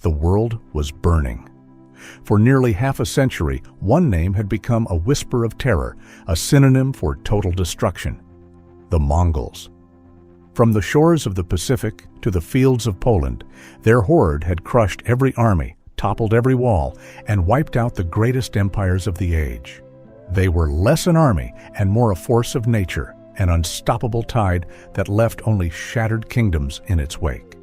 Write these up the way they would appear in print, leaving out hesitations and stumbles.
The world was burning. For nearly half a century, one name had become a whisper of terror, a synonym for total destruction: the Mongols. From the shores of the Pacific to the fields of Poland, their horde had crushed every army, toppled every wall, and wiped out the greatest empires of the age. They were less an army and more a force of nature, an unstoppable tide that left only shattered kingdoms in its wake.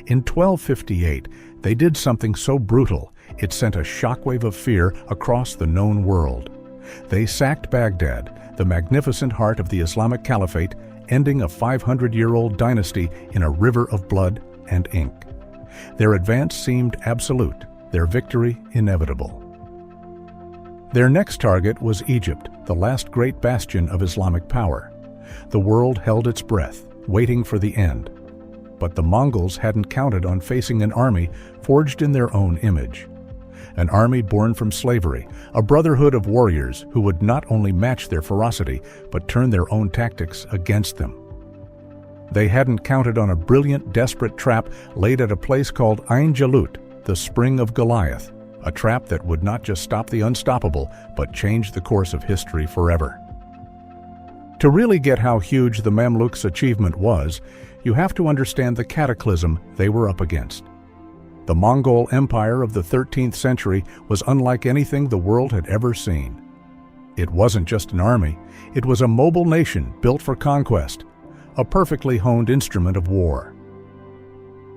In 1258, they did something so brutal, it sent a shockwave of fear across the known world. They sacked Baghdad, the magnificent heart of the Islamic Caliphate, ending a 500-year-old dynasty in a river of blood and ink. Their advance seemed absolute, their victory inevitable. Their next target was Egypt, the last great bastion of Islamic power. The world held its breath, waiting for the end. But the Mongols hadn't counted on facing an army forged in their own image. An army born from slavery, a brotherhood of warriors who would not only match their ferocity, but turn their own tactics against them. They hadn't counted on a brilliant, desperate trap laid at a place called Ain Jalut, the Spring of Goliath, a trap that would not just stop the unstoppable, but change the course of history forever. To really get how huge the Mamluks' achievement was, you have to understand the cataclysm they were up against. The Mongol Empire of the 13th century was unlike anything the world had ever seen. It wasn't just an army, it was a mobile nation built for conquest, a perfectly honed instrument of war.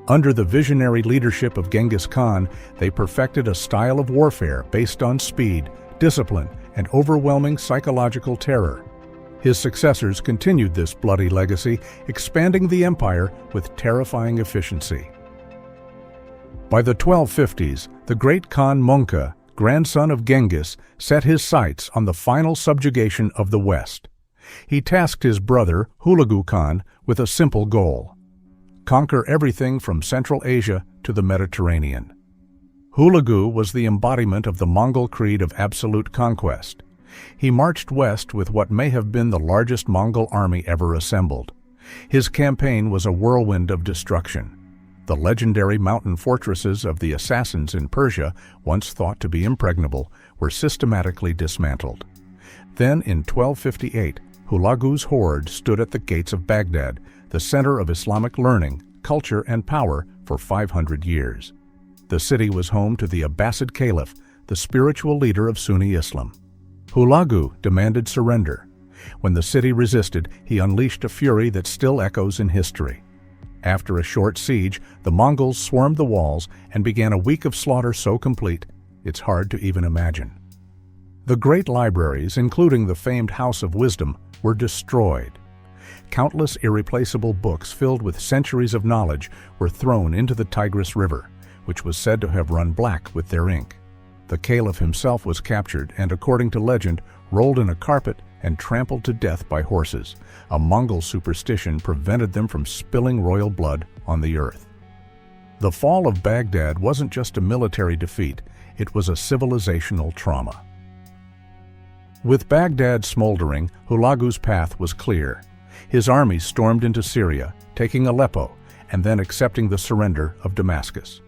Under the visionary leadership of Genghis Khan, they perfected a style of warfare based on speed, discipline, and overwhelming psychological terror. His successors continued this bloody legacy, expanding the empire with terrifying efficiency. By the 1250s, the great Khan Monka, grandson of Genghis, set his sights on the final subjugation of the West. He tasked his brother, Hulagu Khan, with a simple goal: conquer everything from Central Asia to the Mediterranean. Hulagu was the embodiment of the Mongol creed of absolute conquest. He marched west with what may have been the largest Mongol army ever assembled. His campaign was a whirlwind of destruction. The legendary mountain fortresses of the Assassins in Persia, once thought to be impregnable, were systematically dismantled. Then, in 1258, Hulagu's horde stood at the gates of Baghdad, the center of Islamic learning, culture, and power for 500 years. The city was home to the Abbasid Caliph, the spiritual leader of Sunni Islam. Hulagu demanded surrender. When the city resisted, he unleashed a fury that still echoes in history. After a short siege, the Mongols swarmed the walls and began a week of slaughter so complete, it's hard to even imagine. The great libraries, including the famed House of Wisdom, were destroyed. Countless irreplaceable books filled with centuries of knowledge were thrown into the Tigris River, which was said to have run black with their ink. The caliph himself was captured and, according to legend, rolled in a carpet and trampled to death by horses. A Mongol superstition prevented them from spilling royal blood on the earth. The fall of Baghdad wasn't just a military defeat, it was a civilizational trauma. With Baghdad smoldering, Hulagu's path was clear. His army stormed into Syria, taking Aleppo, and then accepting the surrender of Damascus.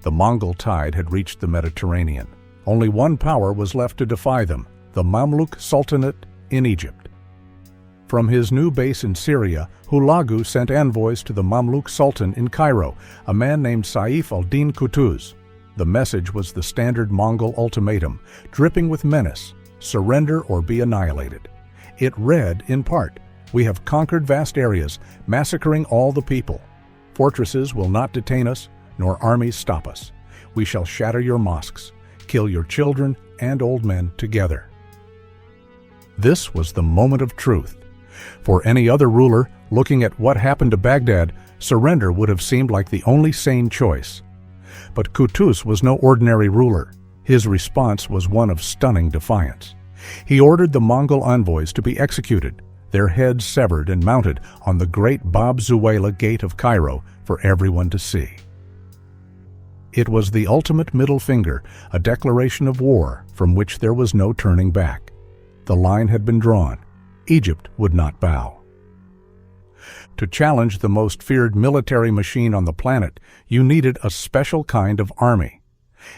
The Mongol tide had reached the Mediterranean. Only one power was left to defy them: the Mamluk Sultanate in Egypt. From his new base in Syria, Hulagu sent envoys to the Mamluk Sultan in Cairo, a man named Saif al-Din Qutuz. The message was the standard Mongol ultimatum, dripping with menace: surrender or be annihilated. It read, in part, "We have conquered vast areas, massacring all the people. Fortresses will not detain us, nor armies stop us. We shall shatter your mosques, kill your children and old men together." This was the moment of truth. For any other ruler, looking at what happened to Baghdad, surrender would have seemed like the only sane choice. But Qutuz was no ordinary ruler. His response was one of stunning defiance. He ordered the Mongol envoys to be executed, their heads severed and mounted on the great Bab Zuwayla Gate of Cairo for everyone to see. It was the ultimate middle finger, a declaration of war from which there was no turning back. The line had been drawn. Egypt would not bow. To challenge the most feared military machine on the planet, you needed a special kind of army.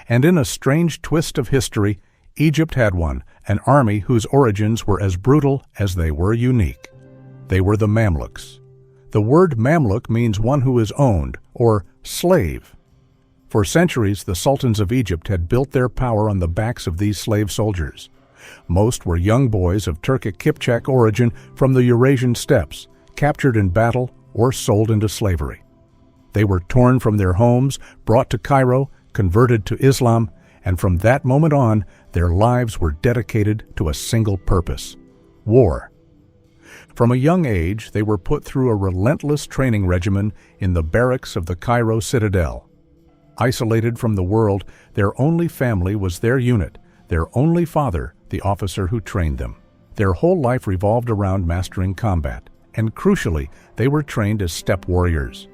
And in a strange twist of history, Egypt had one, an army whose origins were as brutal as they were unique. They were the Mamluks. The word Mamluk means one who is owned, or slave. For centuries, the sultans of Egypt had built their power on the backs of these slave soldiers. Most were young boys of Turkic Kipchak origin from the Eurasian steppes, captured in battle or sold into slavery. They were torn from their homes, brought to Cairo, converted to Islam, and from that moment on, their lives were dedicated to a single purpose: war. From a young age, they were put through a relentless training regimen in the barracks of the Cairo citadel. Isolated from the world, their only family was their unit, their only father, the officer who trained them. Their whole life revolved around mastering combat, and crucially, they were trained as steppe warriors.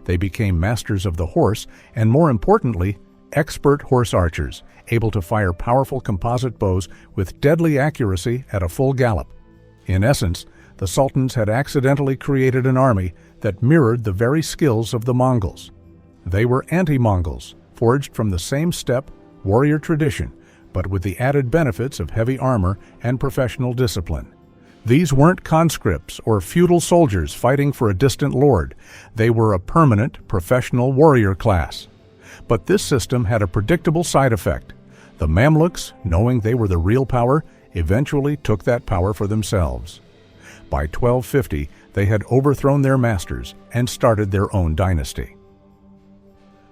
They became masters of the horse, and more importantly, expert horse archers, able to fire powerful composite bows with deadly accuracy at a full gallop. In essence, the sultans had accidentally created an army that mirrored the very skills of the Mongols. They were anti-Mongols, forged from the same steppe warrior tradition, but with the added benefits of heavy armor and professional discipline. These weren't conscripts or feudal soldiers fighting for a distant lord. They were a permanent, professional warrior class. But this system had a predictable side effect. The Mamluks, knowing they were the real power, eventually took that power for themselves. By 1250, they had overthrown their masters and started their own dynasty.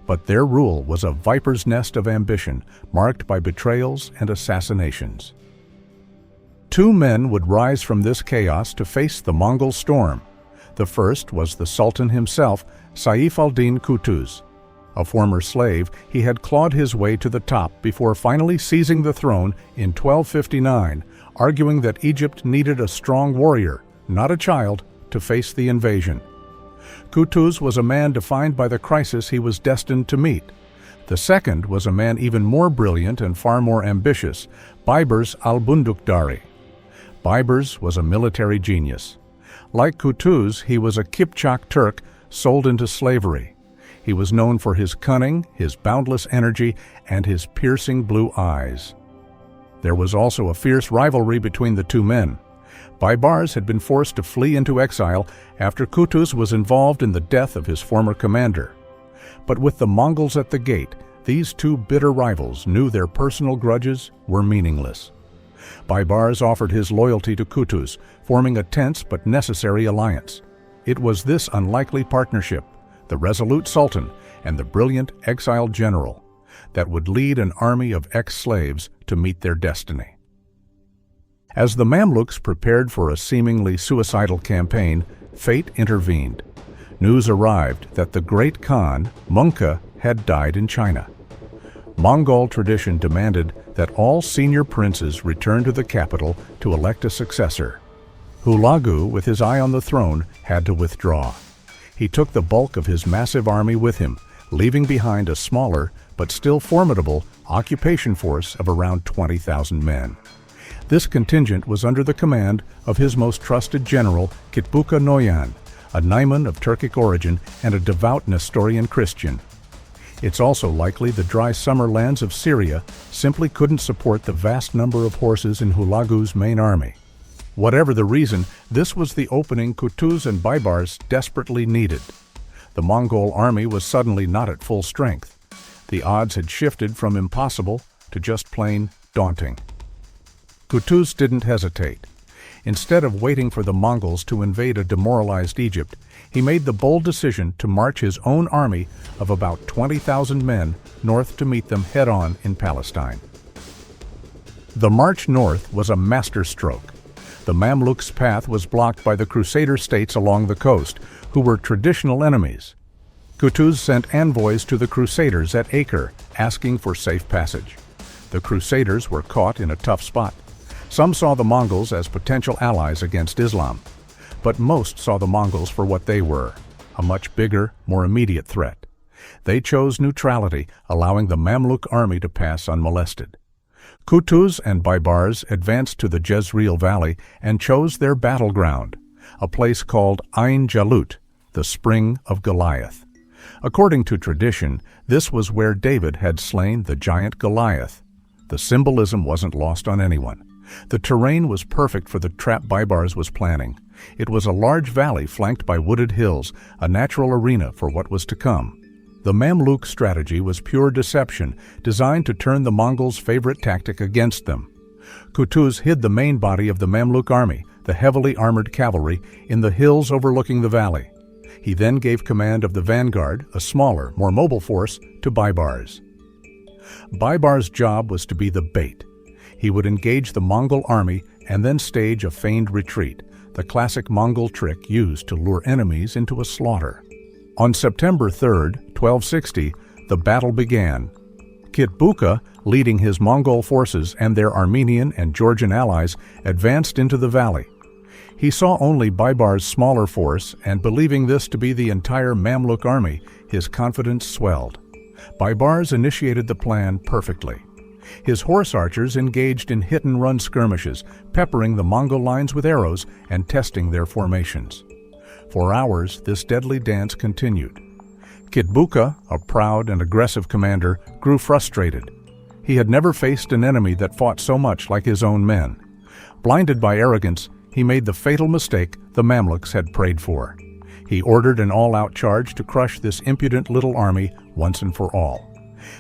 But their rule was a viper's nest of ambition, marked by betrayals and assassinations. Two men would rise from this chaos to face the Mongol storm. The first was the Sultan himself, Saif al-Din Qutuz. A former slave, he had clawed his way to the top before finally seizing the throne in 1259, arguing that Egypt needed a strong warrior, not a child, to face the invasion. Qutuz was a man defined by the crisis he was destined to meet. The second was a man even more brilliant and far more ambitious, Baibars al-Bundukdari. Baibars was a military genius. Like Qutuz, he was a Kipchak Turk sold into slavery. He was known for his cunning, his boundless energy, and his piercing blue eyes. There was also a fierce rivalry between the two men. Baibars had been forced to flee into exile after Qutuz was involved in the death of his former commander. But with the Mongols at the gate, these two bitter rivals knew their personal grudges were meaningless. Baibars offered his loyalty to Qutuz, forming a tense but necessary alliance. It was this unlikely partnership, the resolute Sultan and the brilliant exiled general, that would lead an army of ex-slaves to meet their destiny. As the Mamluks prepared for a seemingly suicidal campaign, fate intervened. News arrived that the great Khan, Mongol, had died in China. Mongol tradition demanded that all senior princes return to the capital to elect a successor. Hulagu, with his eye on the throne, had to withdraw. He took the bulk of his massive army with him, leaving behind a smaller, but still formidable, occupation force of around 20,000 men. This contingent was under the command of his most trusted general, Kitbuka Noyan, a Naiman of Turkic origin and a devout Nestorian Christian. It's also likely the dry summer lands of Syria simply couldn't support the vast number of horses in Hulagu's main army. Whatever the reason, this was the opening Qutuz and Baibars desperately needed. The Mongol army was suddenly not at full strength. The odds had shifted from impossible to just plain daunting. Qutuz didn't hesitate. Instead of waiting for the Mongols to invade a demoralized Egypt, he made the bold decision to march his own army of about 20,000 men north to meet them head-on in Palestine. The march north was a masterstroke. The Mamluks' path was blocked by the Crusader states along the coast, who were traditional enemies. Qutuz sent envoys to the Crusaders at Acre, asking for safe passage. The Crusaders were caught in a tough spot. Some saw the Mongols as potential allies against Islam, but most saw the Mongols for what they were, a much bigger, more immediate threat. They chose neutrality, allowing the Mamluk army to pass unmolested. Qutuz and Baibars advanced to the Jezreel Valley and chose their battleground. a place called Ain Jalut, the spring of Goliath. According to tradition, this was where David had slain the giant Goliath. The symbolism wasn't lost on anyone. The terrain was perfect for the trap Baibars was planning. It was a large valley flanked by wooded hills, a natural arena for what was to come. The Mamluk strategy was pure deception, designed to turn the Mongols' favorite tactic against them. Qutuz hid the main body of the Mamluk army, the heavily armored cavalry, in the hills overlooking the valley. He then gave command of the vanguard, a smaller, more mobile force, to Baibars. Baibars' job was to be the bait. He would engage the Mongol army and then stage a feigned retreat, the classic Mongol trick used to lure enemies into a slaughter. On September 3, 1260, the battle began. Qutuz, leading his Mongol forces and their Armenian and Georgian allies, advanced into the valley. He saw only Baibars' smaller force, and believing this to be the entire Mamluk army, his confidence swelled. Baibars initiated the plan perfectly. His horse archers engaged in hit-and-run skirmishes, peppering the Mongol lines with arrows and testing their formations. For hours, this deadly dance continued. Qutuz, a proud and aggressive commander, grew frustrated. He had never faced an enemy that fought so much like his own men. Blinded by arrogance, he made the fatal mistake the Mamluks had prayed for. He ordered an all-out charge to crush this impudent little army once and for all.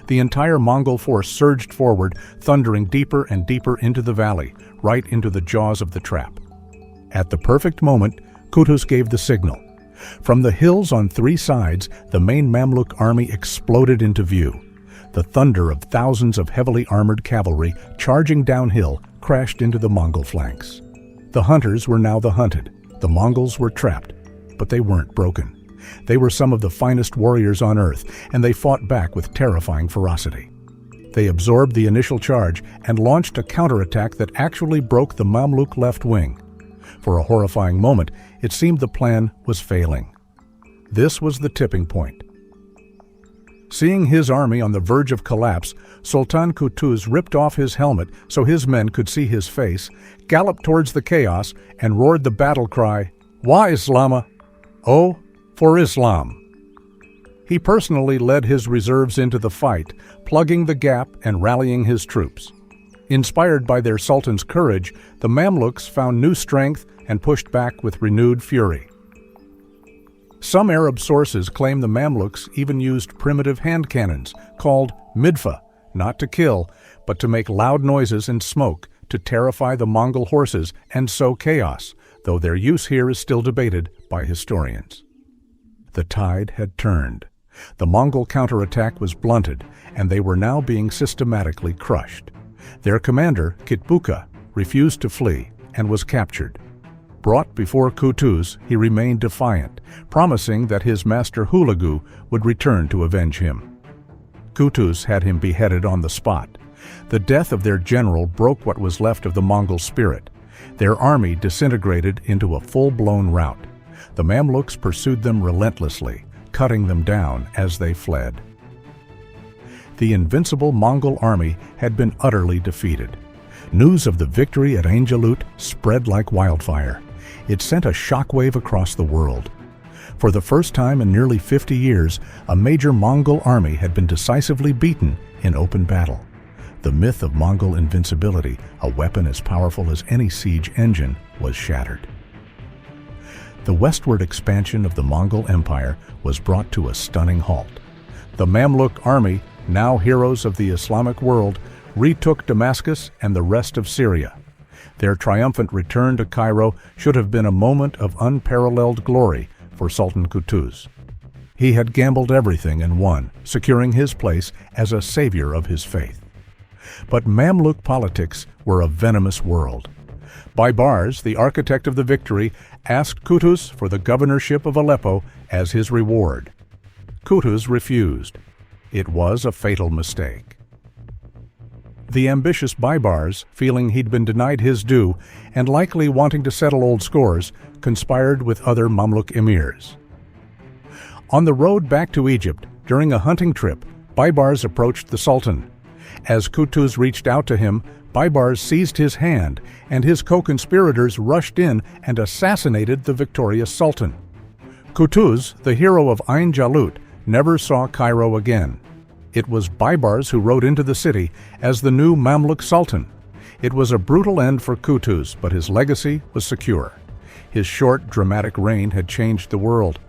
The entire Mongol force surged forward, thundering deeper and deeper into the valley, right into the jaws of the trap. At the perfect moment, Qutuz gave the signal. From the hills on three sides, the main Mamluk army exploded into view. The thunder of thousands of heavily armored cavalry charging downhill crashed into the Mongol flanks. The hunters were now the hunted. The Mongols were trapped, but they weren't broken. They were some of the finest warriors on earth, and they fought back with terrifying ferocity. They absorbed the initial charge and launched a counterattack that actually broke the Mamluk left wing. For a horrifying moment, it seemed the plan was failing. This was the tipping point. Seeing his army on the verge of collapse, Sultan Qutuz ripped off his helmet so his men could see his face, galloped towards the chaos, and roared the battle cry, "Wa Islama! Oh, for Islam!" He personally led his reserves into the fight, plugging the gap and rallying his troops. Inspired by their Sultan's courage, the Mamluks found new strength and pushed back with renewed fury. Some Arab sources claim the Mamluks even used primitive hand cannons, called midfa, not to kill, but to make loud noises and smoke, to terrify the Mongol horses and sow chaos, though their use here is still debated by historians. The tide had turned. The Mongol counterattack was blunted, and they were now being systematically crushed. Their commander, Qutuz, refused to flee and was captured. Brought before Qutuz, he remained defiant, promising that his master Hulagu would return to avenge him. Qutuz had him beheaded on the spot. The death of their general broke what was left of the Mongol spirit. Their army disintegrated into a full-blown rout. The Mamluks pursued them relentlessly, cutting them down as they fled. The invincible Mongol army had been utterly defeated. News of the victory at Ain Jalut spread like wildfire. It sent a shockwave across the world. For the first time in nearly 50 years, a major Mongol army had been decisively beaten in open battle. The myth of Mongol invincibility, a weapon as powerful as any siege engine, was shattered. The westward expansion of the Mongol Empire was brought to a stunning halt. The Mamluk army, now heroes of the Islamic world, retook Damascus and the rest of Syria. Their triumphant return to Cairo should have been a moment of unparalleled glory for Sultan Qutuz. He had gambled everything and won, securing his place as a savior of his faith. But Mamluk politics were a venomous world. Baibars, the architect of the victory, asked Qutuz for the governorship of Aleppo as his reward. Qutuz refused. It was a fatal mistake. The ambitious Baibars, feeling he'd been denied his due and likely wanting to settle old scores, conspired with other Mamluk emirs. On the road back to Egypt, during a hunting trip, Baibars approached the Sultan. As Qutuz reached out to him, Baibars seized his hand, and his co-conspirators rushed in and assassinated the victorious Sultan. Qutuz, the hero of Ain Jalut, never saw Cairo again. It was Baibars who rode into the city as the new Mamluk Sultan. It was a brutal end for Qutuz, but his legacy was secure. His short, dramatic reign had changed the world.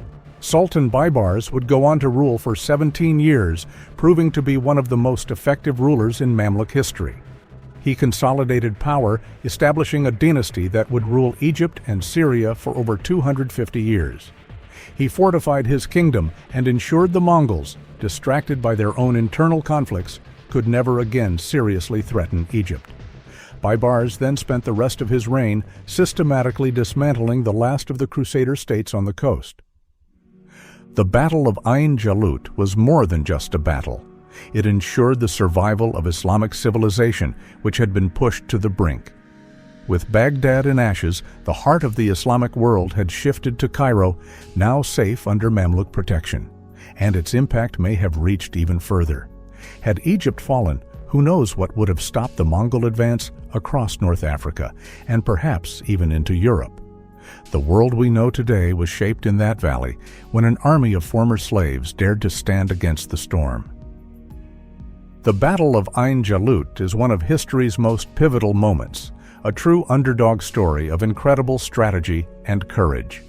Sultan Baibars would go on to rule for 17 years, proving to be one of the most effective rulers in Mamluk history. He consolidated power, establishing a dynasty that would rule Egypt and Syria for over 250 years. He fortified his kingdom and ensured the Mongols, distracted by their own internal conflicts, could never again seriously threaten Egypt. Baibars then spent the rest of his reign systematically dismantling the last of the Crusader states on the coast. The Battle of Ain Jalut was more than just a battle. It ensured the survival of Islamic civilization, which had been pushed to the brink. With Baghdad in ashes, the heart of the Islamic world had shifted to Cairo, now safe under Mamluk protection. And its impact may have reached even further. Had Egypt fallen, who knows what would have stopped the Mongol advance across North Africa, and perhaps even into Europe. The world we know today was shaped in that valley, when an army of former slaves dared to stand against the storm. The Battle of Ain Jalut is one of history's most pivotal moments, a true underdog story of incredible strategy and courage.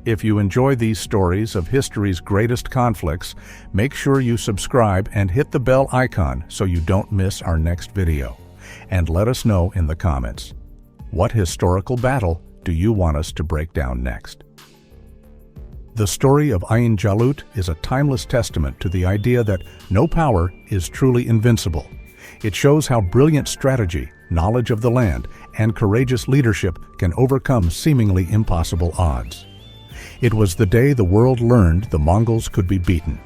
If you enjoy these stories of history's greatest conflicts, make sure you subscribe and hit the bell icon so you don't miss our next video. And let us know in the comments, what historical battle do you want us to break down next? The story of Ain Jalut is a timeless testament to the idea that no power is truly invincible. It shows how brilliant strategy, knowledge of the land, and courageous leadership can overcome seemingly impossible odds. It was the day the world learned the Mongols could be beaten.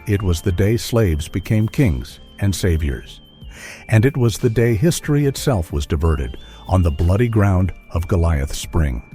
It was the day slaves became kings and saviors. And it was the day history itself was diverted on the bloody ground of Goliath Spring.